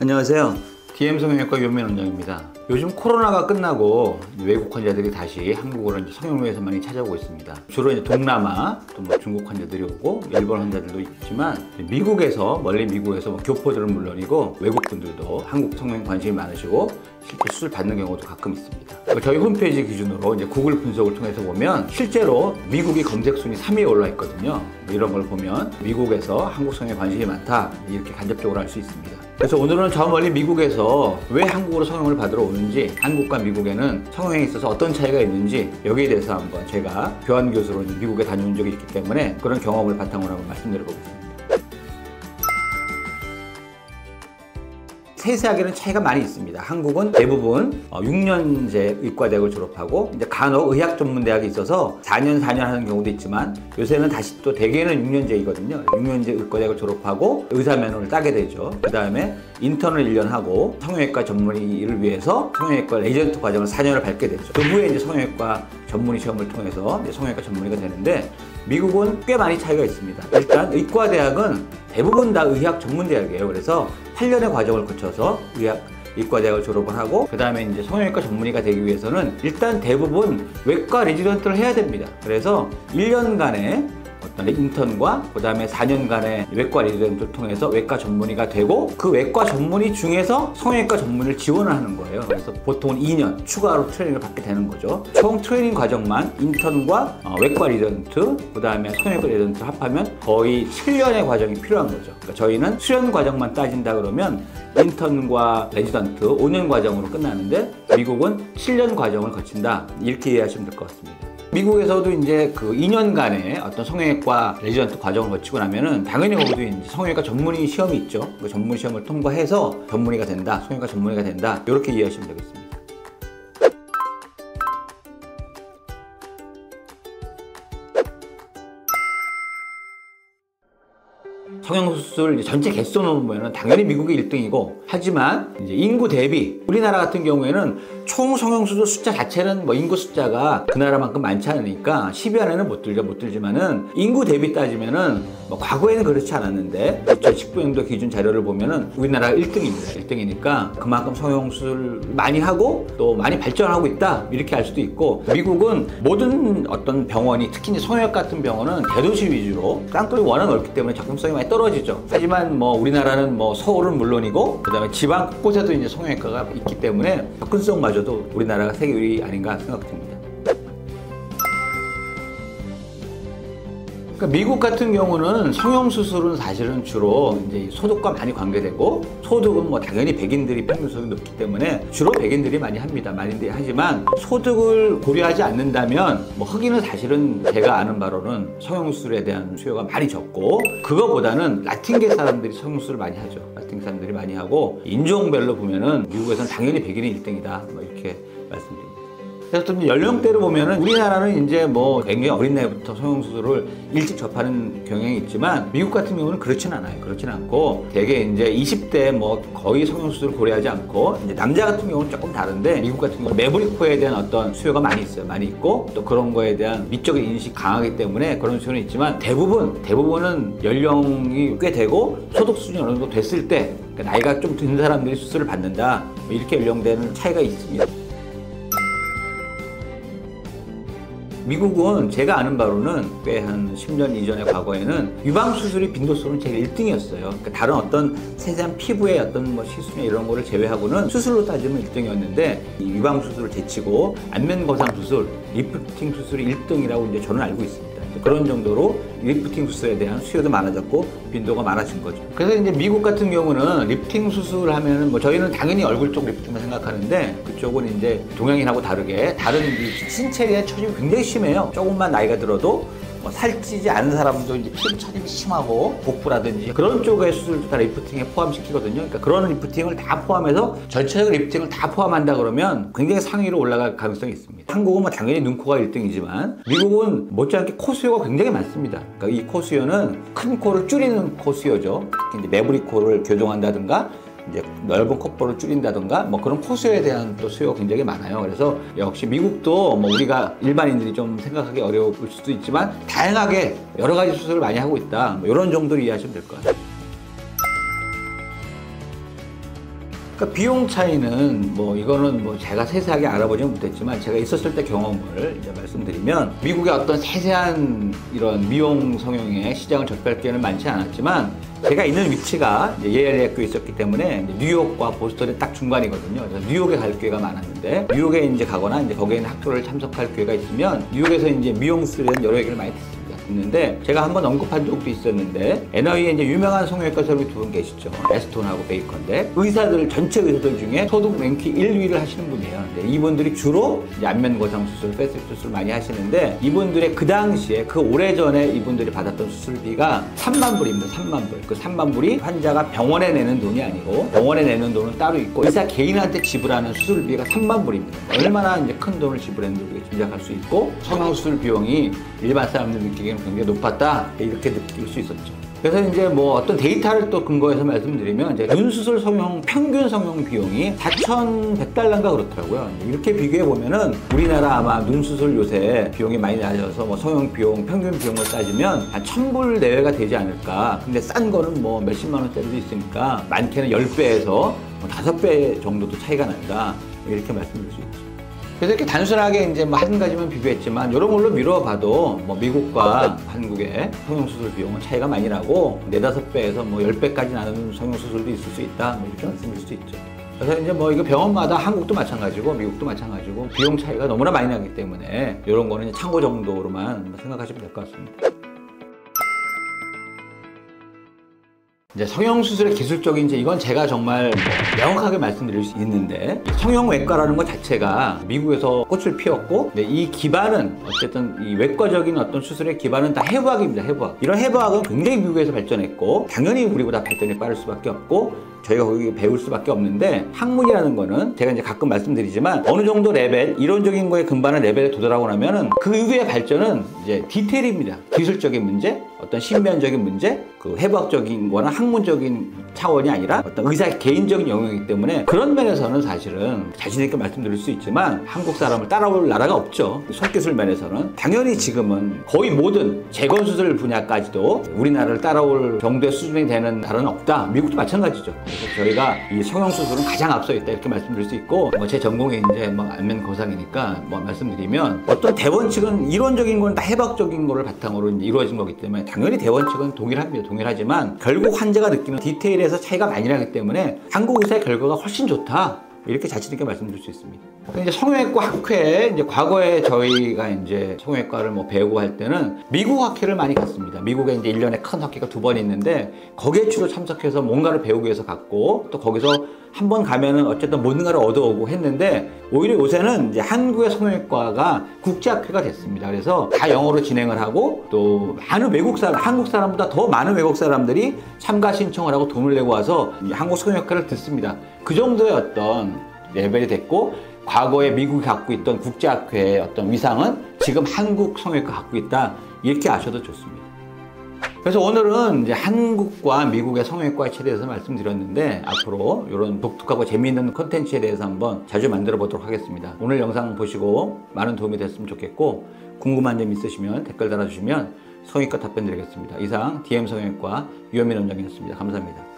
안녕하세요. DM성형외과 유현민 원장입니다. 요즘 코로나가 끝나고 외국 환자들이 다시 한국으로 성형외에서 많이 찾아오고 있습니다. 주로 이제 동남아, 또 뭐 중국 환자들이 오고 일본 환자들도 있지만 미국에서 멀리 미국에서 교포들은 물론이고 외국 분들도 한국 성형 관심이 많으시고 실제 수술 받는 경우도 가끔 있습니다. 저희 홈페이지 기준으로 이제 구글 분석을 통해서 보면 실제로 미국이 검색 순위 3위에 올라 있거든요. 이런 걸 보면 미국에서 한국 성형에 관심이 많다 이렇게 간접적으로 알 수 있습니다. 그래서 오늘은 저 멀리 미국에서 왜 한국으로 성형을 받으러 오는지, 한국과 미국에는 성형에 있어서 어떤 차이가 있는지 여기에 대해서 한번 제가 교환 교수로 미국에 다녀온 적이 있기 때문에 그런 경험을 바탕으로 한번 말씀드려보겠습니다. 세세하게는 차이가 많이 있습니다. 한국은 대부분 6년제 의과대학을 졸업하고 이제 간혹 의학전문대학이 있어서 4년 하는 경우도 있지만 요새는 다시 또 대개는 6년제이거든요. 6년제 의과대학을 졸업하고 의사면허를 따게 되죠. 그 다음에 인턴을 1년 하고 성형외과 전문의를 위해서 성형외과 레지던트 과정을 4년을 밟게 되죠. 그 후에 이제 성형외과 전문의 시험을 통해서 이제 성형외과 전문의가 되는데 미국은 꽤 많이 차이가 있습니다. 일단 의과대학은 대부분 다 의학 전문대학이에요. 그래서 8년의 과정을 거쳐서 의과대학을 졸업을 하고 그 다음에 이제 성형외과 전문의가 되기 위해서는 일단 대부분 외과 레지던트를 해야 됩니다. 그래서 1년간의 어떤 인턴과 그 다음에 4년간의 외과 레지던트를 통해서 외과 전문의가 되고 그 외과 전문의 중에서 성형외과 전문의를 지원을 하는 거예요. 그래서 보통은 2년 추가로 트레이닝을 받게 되는 거죠. 총 트레이닝 과정만 인턴과 외과 레지던트 그 다음에 성형외과 레지던트 합하면 거의 7년의 과정이 필요한 거죠. 그러니까 저희는 수련 과정만 따진다 그러면 인턴과 레지던트 5년 과정으로 끝나는데 미국은 7년 과정을 거친다 이렇게 이해하시면 될 것 같습니다. 미국에서도 이제 그 2년간의 어떤 성형외과 레지던트 과정을 거치고 나면은 당연히 거기도 이제 성형외과 전문의 시험이 있죠. 그 전문 시험을 통과해서 전문의가 된다, 성형외과 전문의가 된다 이렇게 이해하시면 되겠습니다. 성형수술 전체 개수로 보면 당연히 미국이 1등이고 하지만 이제 인구 대비 우리나라 같은 경우에는 총 성형수술 숫자 자체는 뭐 인구 숫자가 그 나라만큼 많지 않으니까 10위 안에는 못 들지만은 인구 대비 따지면은 뭐 과거에는 그렇지 않았는데 2019년도 기준 자료를 보면은 우리나라가 1등입니다. 1등이니까 그만큼 성형수술 많이 하고 또 많이 발전하고 있다 이렇게 알 수도 있고 미국은 모든 어떤 병원이 특히 이제 성형외과 같은 병원은 대도시 위주로 땅굴이 워낙 넓기 때문에 접근성이 많이 떨어지죠. 하지만 뭐 우리나라는 뭐 서울은 물론이고 그다음에 지방 곳곳에도 이제 성형외과가 있기 때문에 접근성마저도 우리나라가 세계 1위 아닌가 생각됩니다. 그러니까 미국 같은 경우는 성형수술은 사실은 주로 이제 소득과 많이 관계되고 소득은 뭐 당연히 백인들이 평균 소득이 높기 때문에 주로 백인들이 많이 합니다. 많이 하지만 소득을 고려하지 않는다면 뭐 흑인은 사실은 제가 아는 바로는 성형수술에 대한 수요가 많이 적고 그거보다는 라틴계 사람들이 성형수술을 많이 하죠. 라틴 사람들이 많이 하고 인종별로 보면은 미국에서는 당연히 백인이 1등이다 뭐 이렇게 말씀드립니다. 그래서 또 연령대로 보면은 우리나라는 이제 뭐 굉장히 어린 나이부터 성형수술을 일찍 접하는 경향이 있지만 미국 같은 경우는 그렇진 않아요. 그렇진 않고 대개 이제 20대 뭐 거의 성형수술을 고려하지 않고 이제 남자 같은 경우는 조금 다른데 미국 같은 경우는 매부리코에 대한 어떤 수요가 많이 있어요. 많이 있고 또 그런 거에 대한 미적인 인식이 강하기 때문에 그런 수요는 있지만 대부분은 연령이 꽤 되고 소득 수준이 어느 정도 됐을 때 그러니까 나이가 좀 든 사람들이 수술을 받는다 뭐 이렇게 연령대는 차이가 있습니다. 미국은 제가 아는 바로는 꽤 한 10년 이전의 과거에는 유방수술이 빈도수는 제일 1등이었어요. 그러니까 다른 어떤 세세한 피부의 어떤 뭐 시술이나 이런 거를 제외하고는 수술로 따지면 1등이었는데 이 유방수술을 제치고 안면거상수술, 리프팅 수술이 1등이라고 이제 저는 알고 있습니다. 그런 정도로 리프팅 수술에 대한 수요도 많아졌고 빈도가 많아진 거죠. 그래서 이제 미국 같은 경우는 리프팅 수술을 하면은 뭐 저희는 당연히 얼굴 쪽 리프팅만 생각하는데 그쪽은 이제 동양인하고 다르게 다른 신체에 대한 처짐이 굉장히 심해요. 조금만 나이가 들어도 뭐 살찌지 않은 사람도 이제 피부 처짐이 심하고 복부라든지 그런 쪽의 수술도 다 리프팅에 포함시키거든요. 그러니까 그런 리프팅을 다 포함해서 전체적 리프팅을 다 포함한다 그러면 굉장히 상위로 올라갈 가능성이 있습니다. 한국은 뭐 당연히 눈, 코가 1등이지만 미국은 못지않게 코 수요가 굉장히 많습니다. 그러니까 이 코 수요는 큰 코를 줄이는 코 수요죠. 특히 이제 매부리 코를 교정한다든가 이제 넓은 콧볼을 줄인다던가 뭐 그런 코수요에 대한 또 수요가 굉장히 많아요. 그래서 역시 미국도 뭐 우리가 일반인들이 좀 생각하기 어려울 수도 있지만 다양하게 여러 가지 수술을 많이 하고 있다. 뭐 이런 정도로 이해하시면 될 것 같아요. 그러니까 비용 차이는 뭐 이거는 뭐 제가 세세하게 알아보지는 못했지만 제가 있었을 때 경험을 이제 말씀드리면 미국의 어떤 세세한 이런 미용 성형의 시장을 접할 기회는 많지 않았지만 제가 있는 위치가 예일 대학교에 있었기 때문에 뉴욕과 보스턴의 딱 중간이거든요. 그래서 뉴욕에 갈 기회가 많았는데 뉴욕에 이제 가거나 이제 거기에 있는 학교를 참석할 기회가 있으면 뉴욕에서 이제 미용술에 대한 여러 얘기를 많이 있는데 제가 한번 언급한 적도 있었는데 NY에 이제 유명한 성형외과 선생님이 두 분 계시죠. 에스톤하고 베이컨인데 의사들 전체 의사들 중에 소득 랭킹 1, 2위를 하시는 분이에요. 근데 이분들이 주로 이제 안면 거상 수술, 페이스리프트 수술 많이 하시는데 이분들의 그 당시에 그 오래전에 이분들이 받았던 수술비가 3만 불입니다. 3만 불. 그 3만 불이 환자가 병원에 내는 돈이 아니고 병원에 내는 돈은 따로 있고 의사 개인한테 지불하는 수술비가 3만 불입니다. 얼마나 이제 큰 돈을 지불했는지 우리가 짐작할 수 있고 성형수술 비용이 일반 사람들 느끼기에는 굉장히 높았다 이렇게 느낄 수 있었죠. 그래서 이제 뭐 어떤 데이터를 또 근거해서 말씀드리면 이제 눈수술 성형 평균 성형 비용이 4,100달러인가 그렇더라고요. 이렇게 비교해 보면은 우리나라 아마 눈수술 요새 비용이 많이 낮아서 뭐 성형 비용 평균 비용을 따지면 한 1,000불 내외가 되지 않을까. 근데 싼 거는 뭐 몇십만 원짜리도 있으니까 많게는 10배에서 뭐 5배 정도도 차이가 난다. 이렇게 말씀드릴 수 있죠. 그래서 이렇게 단순하게 이제 뭐 한 가지만 비교했지만 여러 걸로 미뤄봐도 뭐 미국과 한국의 성형수술 비용은 차이가 많이 나고 4~5배에서 뭐 10배까지 나는 성형수술도 있을 수 있다. 뭐 이렇게 말씀드릴 수 있죠. 그래서 이제 뭐 이거 병원마다 한국도 마찬가지고 미국도 마찬가지고 비용 차이가 너무나 많이 나기 때문에 이런 거는 참고 정도로만 생각하시면 될 것 같습니다. 이제 성형수술의 기술적인 이건 제가 정말 명확하게 말씀드릴 수 있는데 성형외과라는 것 자체가 미국에서 꽃을 피웠고 이 기반은 어쨌든 이 외과적인 어떤 수술의 기반은 다 해부학입니다. 해부학. 이런 해부학은 굉장히 미국에서 발전했고 당연히 우리보다 발전이 빠를 수밖에 없고 저희가 거기 배울 수밖에 없는데 학문이라는 거는 제가 이제 가끔 말씀드리지만 어느 정도 레벨, 이론적인 거에 근반한 레벨에 도달하고 나면은 그 이후의 발전은 이제 디테일입니다. 기술적인 문제, 어떤 신변적인 문제, 그 해부학적인 거나 학문적인 차원이 아니라 어떤 의사 개인적인 영역이기 때문에 그런 면에서는 사실은 자신 있게 말씀드릴 수 있지만 한국 사람을 따라올 나라가 없죠. 손기술 면에서는 당연히 지금은 거의 모든 재건수술 분야까지도 우리나라를 따라올 정도의 수준이 되는 나라는 없다. 미국도 마찬가지죠. 그래서 저희가 이 성형수술은 가장 앞서 있다 이렇게 말씀드릴 수 있고 뭐 제 전공이 이제 뭐 안면 거상이니까 뭐 말씀드리면 어떤 대원칙은 이론적인 건 다 해부학적인 거를 바탕으로 이제 이루어진 거기 때문에 당연히 대원칙은 동일합니다. 동일하지만 결국 환자가 느끼는 디테일에서 차이가 많이 나기 때문에 한국 의사의 결과가 훨씬 좋다. 이렇게 자신 있게 말씀드릴 수 있습니다. 이제 성형외과 학회, 이제 과거에 저희가 이제 성형외과를 뭐 배우고 할 때는 미국 학회를 많이 갔습니다. 미국에 이제 1년에 큰 학회가 2번 있는데 거기에 주로 참석해서 뭔가를 배우기 위해서 갔고 또 거기서 한 번 가면은 어쨌든 뭔가를 얻어오고 했는데 오히려 요새는 이제 한국의 성형외과가 국제학회가 됐습니다. 그래서 다 영어로 진행을 하고 또 많은 외국 사람, 한국 사람보다 더 많은 외국 사람들이 참가 신청을 하고 돈을 내고 와서 한국 성형외과를 듣습니다. 그 정도의 어떤 레벨이 됐고 과거에 미국이 갖고 있던 국제학회의 어떤 위상은 지금 한국 성형외과 갖고 있다. 이렇게 아셔도 좋습니다. 그래서 오늘은 이제 한국과 미국의 성형외과에 대해서 말씀드렸는데 앞으로 이런 독특하고 재미있는 콘텐츠에 대해서 한번 자주 만들어 보도록 하겠습니다. 오늘 영상 보시고 많은 도움이 됐으면 좋겠고 궁금한 점 있으시면 댓글 달아주시면 성형외과 답변 드리겠습니다. 이상 DM 성형외과 유현민 원장이었습니다. 감사합니다.